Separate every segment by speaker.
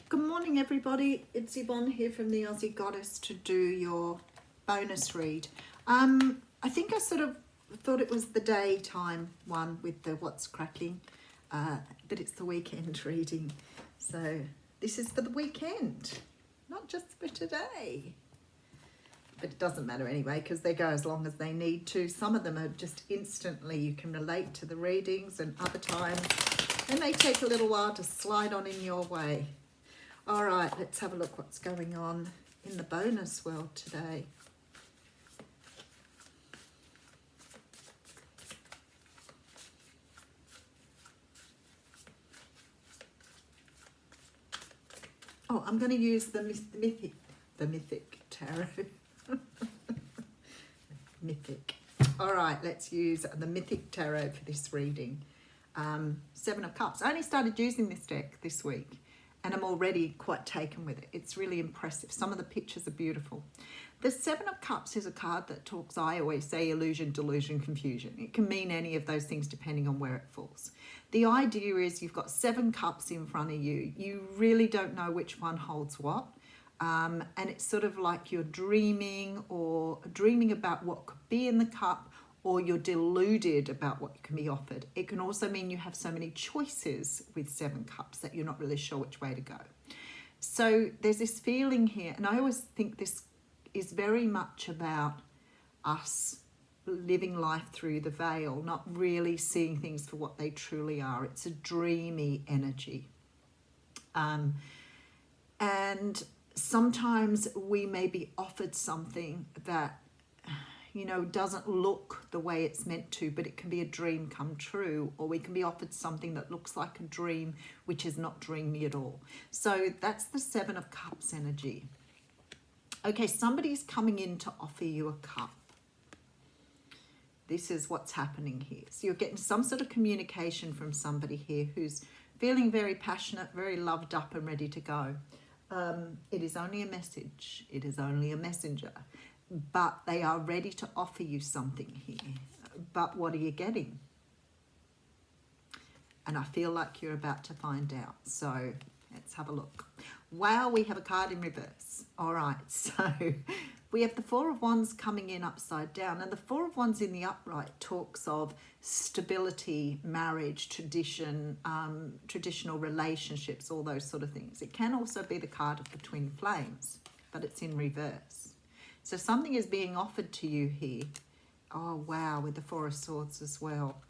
Speaker 1: Good morning, everybody. It's Yvonne here from the Aussie Goddess to do your bonus read. I think I sort of thought it was the daytime one with the what's cracking, but it's the weekend reading. So this is for the weekend, not just for today. But it doesn't matter anyway, because they go as long as they need to. Some of them are just instantly, you can relate to the readings, and other times they may take a little while to slide on in your way. All right, let's have a look what's going on in the bonus world today. Oh, I'm going to use the mythic tarot. Mythic. All right, let's use the mythic tarot for this reading. Seven of Cups. I only started using this deck this week, and I'm already quite taken with it. It's really impressive. Some of the pictures are beautiful. The Seven of Cups is a card that talks, I always say, illusion, delusion, confusion. It can mean any of those things depending on where it falls. The idea is you've got 7 cups in front of you. You really don't know which one holds what. And it's sort of like you're dreaming about what could be in the cup, or you're deluded about what can be offered. It can also mean you have so many choices with 7 cups that you're not really sure which way to go. So there's this feeling here, and I always think this is very much about us living life through the veil, not really seeing things for what they truly are. It's a dreamy energy. And sometimes we may be offered something that, you know, doesn't look the way it's meant to, but it can be a dream come true, or we can be offered something that looks like a dream, which is not dreamy at all. So that's the Seven of Cups energy. Okay, somebody's coming in to offer you a cup. This is what's happening here. So you're getting some sort of communication from somebody here who's feeling very passionate, very loved up and ready to go. It is only a message. It is only a messenger. But they are ready to offer you something here. But what are you getting? And I feel like you're about to find out. So let's have a look. Wow, we have a card in reverse. All right, so we have the Four of Wands coming in upside down. And the Four of Wands in the upright talks of stability, marriage, tradition, traditional relationships, all those sort of things. It can also be the card of the twin flames, but it's in reverse. So something is being offered to you here. Oh, wow, with the Four of Swords as well.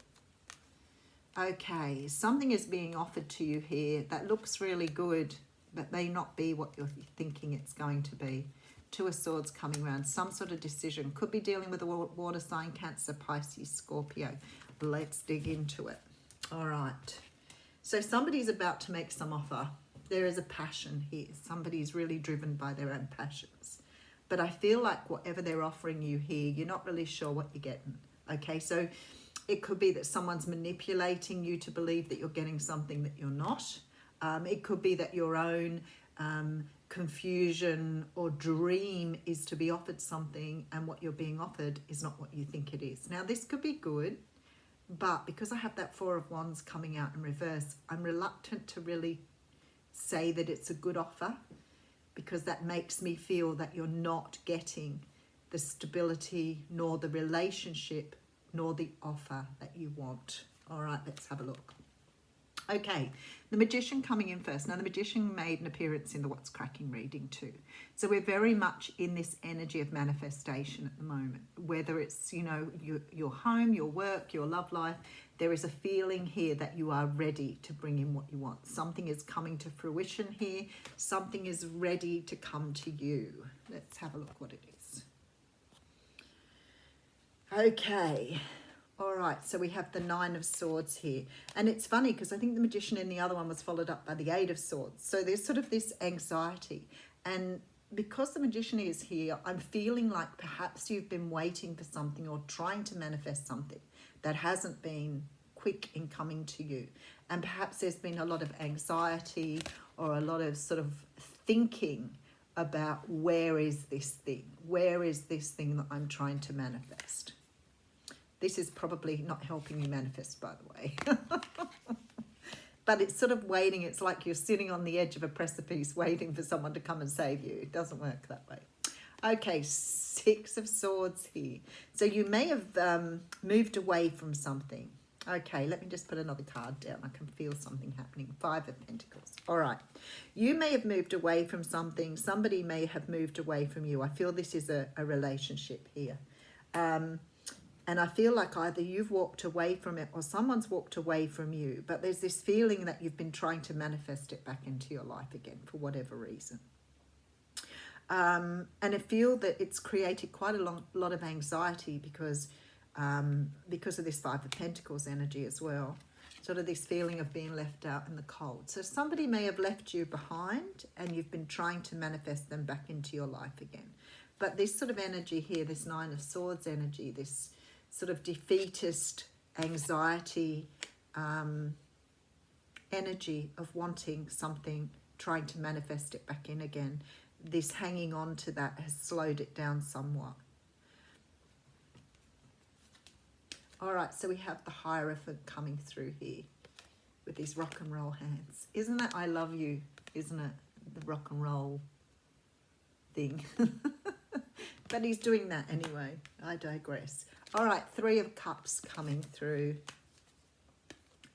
Speaker 1: Okay, something is being offered to you here that looks really good, but may not be what you're thinking it's going to be. Two of Swords coming around, some sort of decision. Could be dealing with a water sign, Cancer, Pisces, Scorpio. Let's dig into it. All right. So somebody's about to make some offer. There is a passion here. Somebody's really driven by their own passions. But I feel like whatever they're offering you here, you're not really sure what you're getting. Okay, so it could be that someone's manipulating you to believe that you're getting something that you're not. It could be that your own confusion or dream is to be offered something, and what you're being offered is not what you think it is. Now, this could be good, but because I have that Four of Wands coming out in reverse, I'm reluctant to really say that it's a good offer, because that makes me feel that you're not getting the stability, nor the relationship, nor the offer that you want. All right, let's have a look. Okay, the Magician coming in first. Now, the Magician made an appearance in the What's Cracking reading too. So we're very much in this energy of manifestation at the moment. Whether it's, you know, your home, your work, your love life, there is a feeling here that you are ready to bring in what you want. Something is coming to fruition here. Something is ready to come to you. Let's have a look what it is. Okay. All right, so we have the Nine of Swords here. And it's funny because I think the Magician in the other one was followed up by the Eight of Swords. So there's sort of this anxiety. And because the Magician is here, I'm feeling like perhaps you've been waiting for something or trying to manifest something that hasn't been quick in coming to you. And perhaps there's been a lot of anxiety or a lot of sort of thinking about where is this thing? Where is this thing that I'm trying to manifest? This is probably not helping you manifest, by the way. but it's sort of waiting. It's like you're sitting on the edge of a precipice waiting for someone to come and save you. It doesn't work that way. Okay, Six of Swords here. So you may have moved away from something. Okay, let me just put another card down. I can feel something happening. Five of Pentacles. All right. You may have moved away from something. Somebody may have moved away from you. I feel this is a relationship here. And I feel like either you've walked away from it or someone's walked away from you. But there's this feeling that you've been trying to manifest it back into your life again for whatever reason. And I feel that it's created quite a lot of anxiety because of this Five of Pentacles energy as well. Sort of this feeling of being left out in the cold. So somebody may have left you behind and you've been trying to manifest them back into your life again. But this sort of energy here, this Nine of Swords energy, this sort of defeatist anxiety energy of wanting something, trying to manifest it back in again. This hanging on to that has slowed it down somewhat. All right, so we have the Hierophant coming through here with these rock and roll hands. Isn't that I love you, isn't it? The rock and roll thing. But he's doing that anyway. I digress. All right, Three of Cups coming through.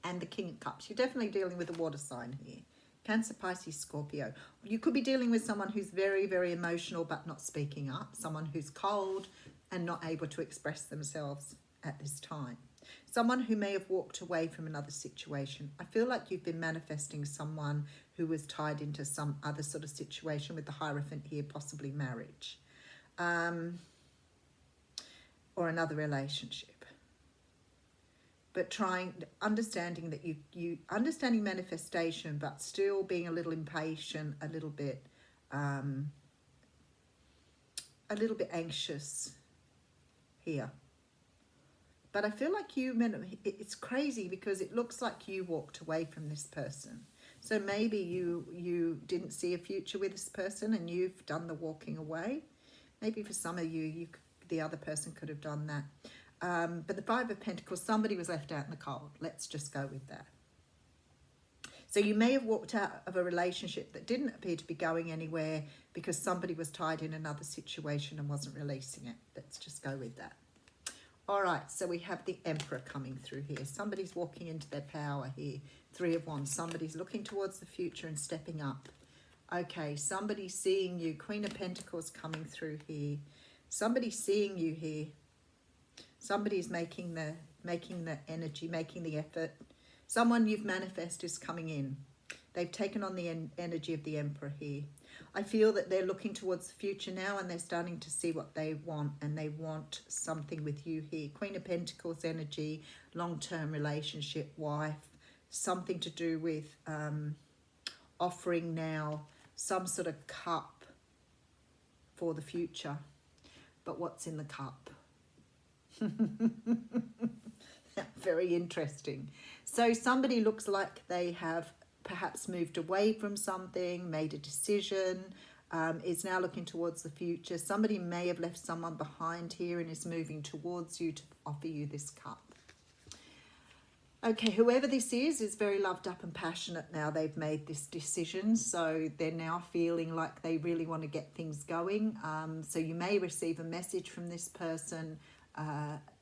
Speaker 1: And the King of Cups. You're definitely dealing with a water sign here. Cancer, Pisces, Scorpio. You could be dealing with someone who's very, very emotional but not speaking up. Someone who's cold and not able to express themselves at this time. Someone who may have walked away from another situation. I feel like you've been manifesting someone who was tied into some other sort of situation with the Hierophant here, possibly marriage. Or another relationship. But understanding that you understanding manifestation, but still being a little impatient, a little bit anxious here. But I feel like it's crazy because it looks like you walked away from this person. So maybe you didn't see a future with this person and you've done the walking away. Maybe for some of you, the other person could have done that. But the Five of Pentacles, somebody was left out in the cold. Let's just go with that. So you may have walked out of a relationship that didn't appear to be going anywhere because somebody was tied in another situation and wasn't releasing it. Let's just go with that. All right, so we have the Emperor coming through here. Somebody's walking into their power here. Three of Wands. Somebody's looking towards the future and stepping up. Okay, somebody's seeing you. Queen of Pentacles coming through here. Somebody's seeing you here. Somebody's making the energy, making the effort. Someone you've manifested is coming in. They've taken on the energy of the Emperor here. I feel that they're looking towards the future now and they're starting to see what they want, and they want something with you here. Queen of Pentacles energy, long-term relationship, wife, something to do with offering now some sort of cup for the future. But what's in the cup? Very interesting. So somebody looks like they have perhaps moved away from something, made a decision, is now looking towards the future. Somebody may have left someone behind here and is moving towards you to offer you this cup. Okay, whoever this is very loved up and passionate now. They've made this decision, so they're now feeling like they really want to get things going. So you may receive a message from this person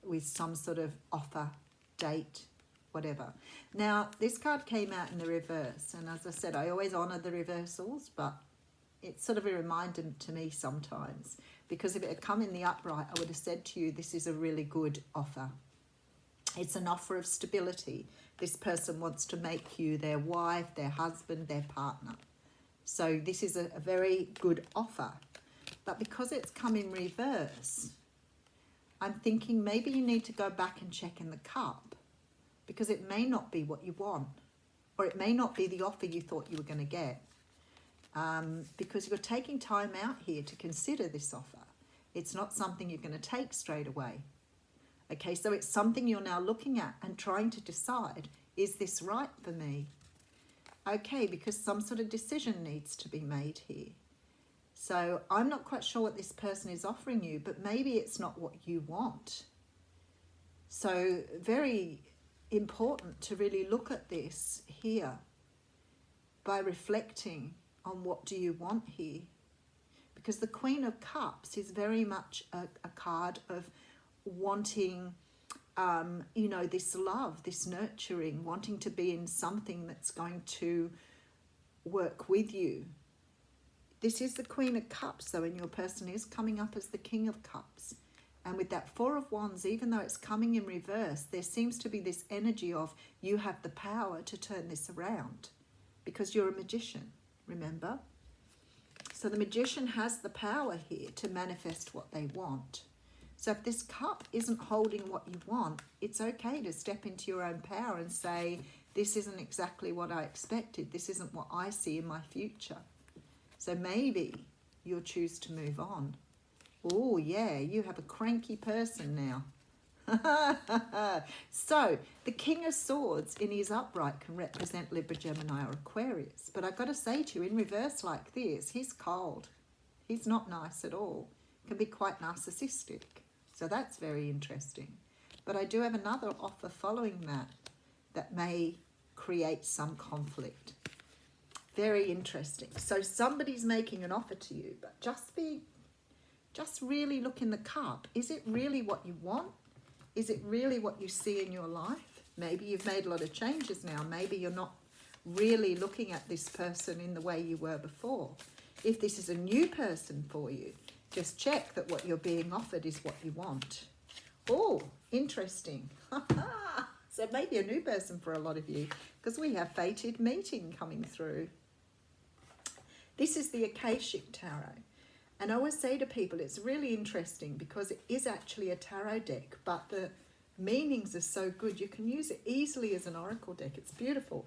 Speaker 1: with some sort of offer, date, whatever. Now, this card came out in the reverse, and as I said, I always honour the reversals, but it's sort of a reminder to me sometimes, because if it had come in the upright, I would have said to you, this is a really good offer. It's an offer of stability. This person wants to make you their wife, their husband, their partner. So this is a very good offer. But because it's come in reverse, I'm thinking maybe you need to go back and check in the cup, because it may not be what you want, or it may not be the offer you thought you were going to get, because you're taking time out here to consider this offer. It's not something you're going to take straight away. Okay, so it's something you're now looking at and trying to decide, is this right for me? Okay, because some sort of decision needs to be made here. So I'm not quite sure what this person is offering you, but maybe it's not what you want. So very important to really look at this here by reflecting on what do you want here. Because the Queen of Cups is very much a card of wanting, you know, this love, this nurturing, wanting to be in something that's going to work with you. This is the Queen of Cups, though, and your person is coming up as the King of Cups. And with that Four of Wands, even though it's coming in reverse, there seems to be this energy of you have the power to turn this around because you're a magician, remember? So the magician has the power here to manifest what they want. So if this cup isn't holding what you want, it's okay to step into your own power and say, this isn't exactly what I expected. This isn't what I see in my future. So maybe you'll choose to move on. Oh, yeah, you have a cranky person now. So the King of Swords in his upright can represent Libra, Gemini or Aquarius. But I've got to say to you, in reverse like this, he's cold. He's not nice at all. Can be quite narcissistic. So that's very interesting. But I do have another offer following that may create some conflict. Very interesting. So somebody's making an offer to you, but just really look in the cup. Is it really what you want? Is it really what you see in your life? Maybe you've made a lot of changes now. Maybe you're not really looking at this person in the way you were before. If this is a new person for you, just check that what you're being offered is what you want. Oh, interesting. So maybe a new person for a lot of you, because we have fated meeting coming through. This is the Akashic Tarot. And I always say to people, it's really interesting because it is actually a tarot deck, but the meanings are so good. You can use it easily as an oracle deck. It's beautiful.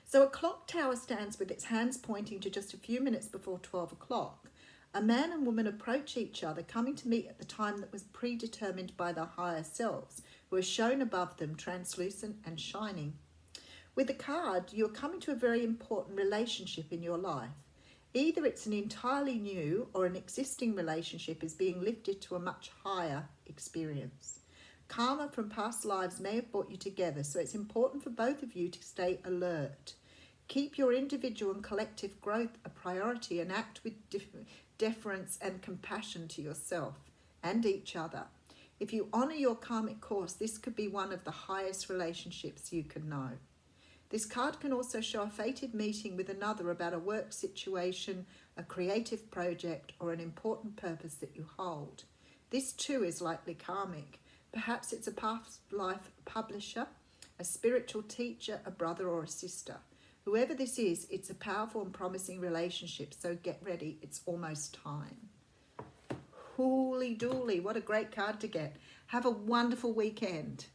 Speaker 1: So a clock tower stands with its hands pointing to just a few minutes before 12 o'clock. A man and woman approach each other, coming to meet at the time that was predetermined by their higher selves, who are shown above them, translucent and shining. With the card, you're coming to a very important relationship in your life. Either it's an entirely new or an existing relationship is being lifted to a much higher experience. Karma from past lives may have brought you together, so it's important for both of you to stay alert. Keep your individual and collective growth a priority and act with deference and compassion to yourself and each other. If you honour your karmic course, this could be one of the highest relationships you can know. This card can also show a fated meeting with another about a work situation, a creative project, or an important purpose that you hold. This too is likely karmic. Perhaps it's a past life publisher, a spiritual teacher, a brother or a sister. Whoever this is, it's a powerful and promising relationship, so get ready, it's almost time. Holy dooly, what a great card to get. Have a wonderful weekend.